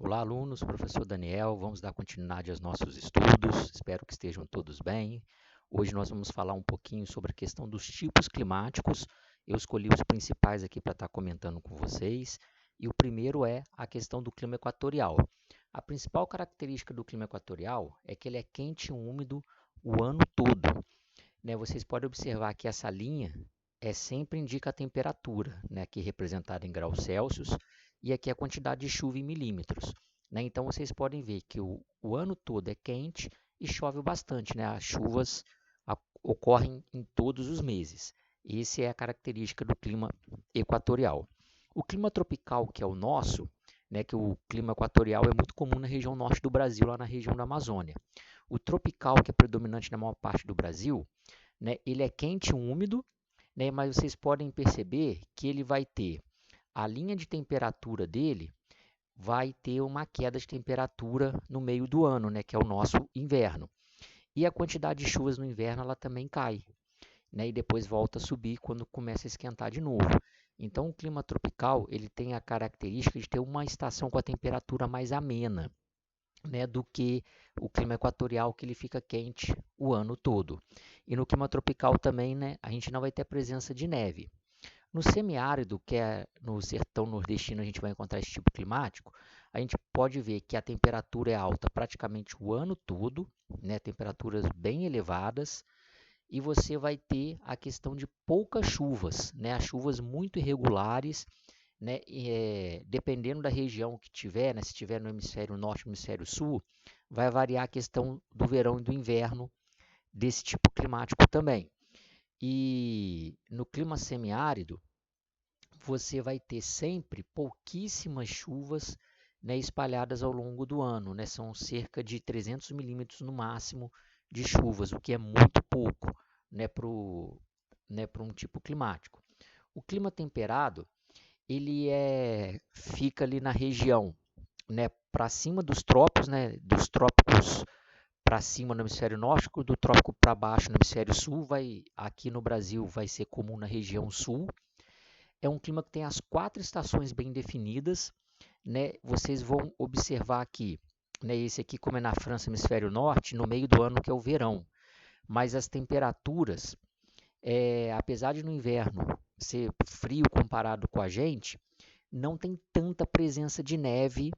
Olá, alunos, professor Daniel, vamos dar continuidade aos nossos estudos, espero que estejam todos bem. Hoje nós vamos falar um pouquinho sobre a questão dos tipos climáticos. Eu escolhi os principais aqui para estar comentando com vocês. E o primeiro é a questão do clima equatorial. A principal característica do clima equatorial é que ele é quente e úmido o ano todo. Vocês podem observar que essa linha sempre indica a temperatura, aqui representada em graus Celsius, e aqui a quantidade de chuva em milímetros. Então, vocês podem ver que o ano todo é quente e chove bastante. As chuvas ocorrem em todos os meses. Essa é a característica do clima equatorial. O clima tropical, que é o nosso, que o clima equatorial é muito comum na região norte do Brasil, lá na região da Amazônia. O tropical, que é predominante na maior parte do Brasil, ele é quente e úmido, mas vocês podem perceber que ele vai ter a linha de temperatura dele vai ter uma queda de temperatura no meio do ano, que é o nosso inverno. E a quantidade de chuvas no inverno ela também cai, e depois volta a subir quando começa a esquentar de novo. Então, o clima tropical ele tem a característica de ter uma estação com a temperatura mais amena, do que o clima equatorial, que ele fica quente o ano todo. E no clima tropical também, a gente não vai ter a presença de neve. No semiárido, que é no sertão nordestino, a gente vai encontrar esse tipo climático, a gente pode ver que a temperatura é alta praticamente o ano todo, temperaturas bem elevadas, e você vai ter a questão de poucas chuvas, as chuvas muito irregulares, dependendo da região que tiver, se estiver no hemisfério norte ou no hemisfério sul, vai variar a questão do verão e do inverno desse tipo climático também. E no clima semiárido, você vai ter sempre pouquíssimas chuvas, espalhadas ao longo do ano. São cerca de 300 milímetros no máximo de chuvas, o que é muito pouco para um tipo climático. O clima temperado, ele fica ali na região, para cima dos trópicos, dos trópicos para cima no hemisfério norte, do trópico para baixo no hemisfério sul, aqui no Brasil vai ser comum na região sul. É um clima que tem as 4 estações bem definidas, Vocês vão observar aqui, esse aqui como é na França, hemisfério norte, no meio do ano que é o verão. Mas as temperaturas, apesar de no inverno ser frio comparado com a gente, não tem tanta presença de neve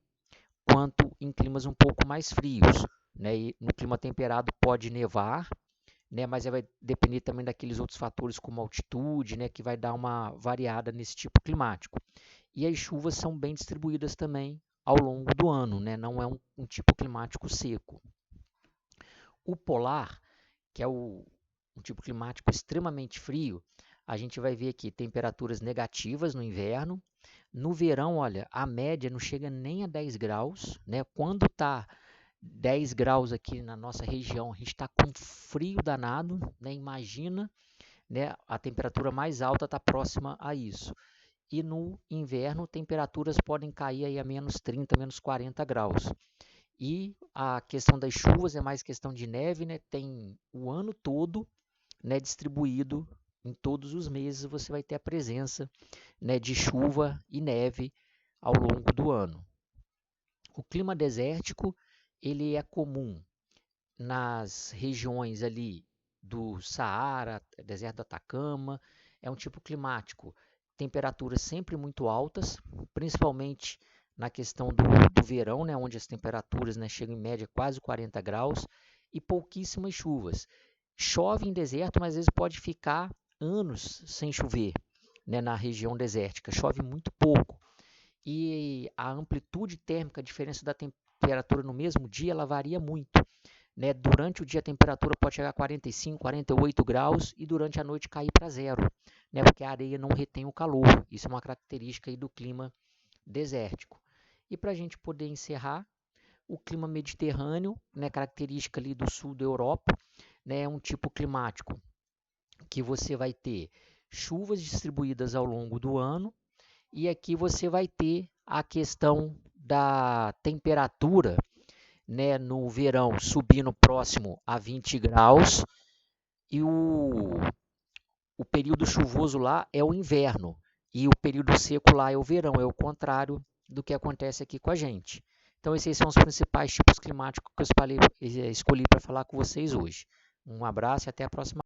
quanto em climas um pouco mais frios. E no clima temperado pode nevar, mas vai depender também daqueles outros fatores como altitude, que vai dar uma variada nesse tipo climático. E as chuvas são bem distribuídas também ao longo do ano, não é um tipo climático seco. O polar, que é um tipo climático extremamente frio, a gente vai ver aqui temperaturas negativas no inverno. No verão, olha, a média não chega nem a 10 graus. Quando está 10 graus aqui na nossa região, a gente está com frio danado. Imagina, a temperatura mais alta está próxima a isso. E no inverno, temperaturas podem cair aí a menos 30, menos 40 graus. E a questão das chuvas é mais questão de neve, tem o ano todo, distribuído em todos os meses, você vai ter a presença, de chuva e neve ao longo do ano. O clima desértico, ele é comum nas regiões ali do Saara, deserto do Atacama, é um tipo climático, temperaturas sempre muito altas, principalmente na questão do verão, onde as temperaturas chegam em média quase 40 graus, e pouquíssimas chuvas. Chove em deserto, mas às vezes pode ficar anos sem chover, na região desértica, chove muito pouco. E a amplitude térmica, a diferença da temperatura no mesmo dia, ela varia muito. Durante o dia a temperatura pode chegar a 45, 48 graus e durante a noite cair para zero, porque a areia não retém o calor. Isso é uma característica aí do clima desértico. E para a gente poder encerrar, o clima mediterrâneo, característica ali do sul da Europa, é um tipo climático que você vai ter chuvas distribuídas ao longo do ano, e aqui você vai ter a questão da temperatura, no verão subindo próximo a 20 graus, e o período chuvoso lá é o inverno, e o período seco lá é o verão, é o contrário do que acontece aqui com a gente. Então, esses são os principais tipos climáticos que eu escolhi para falar com vocês hoje. Um abraço e até a próxima.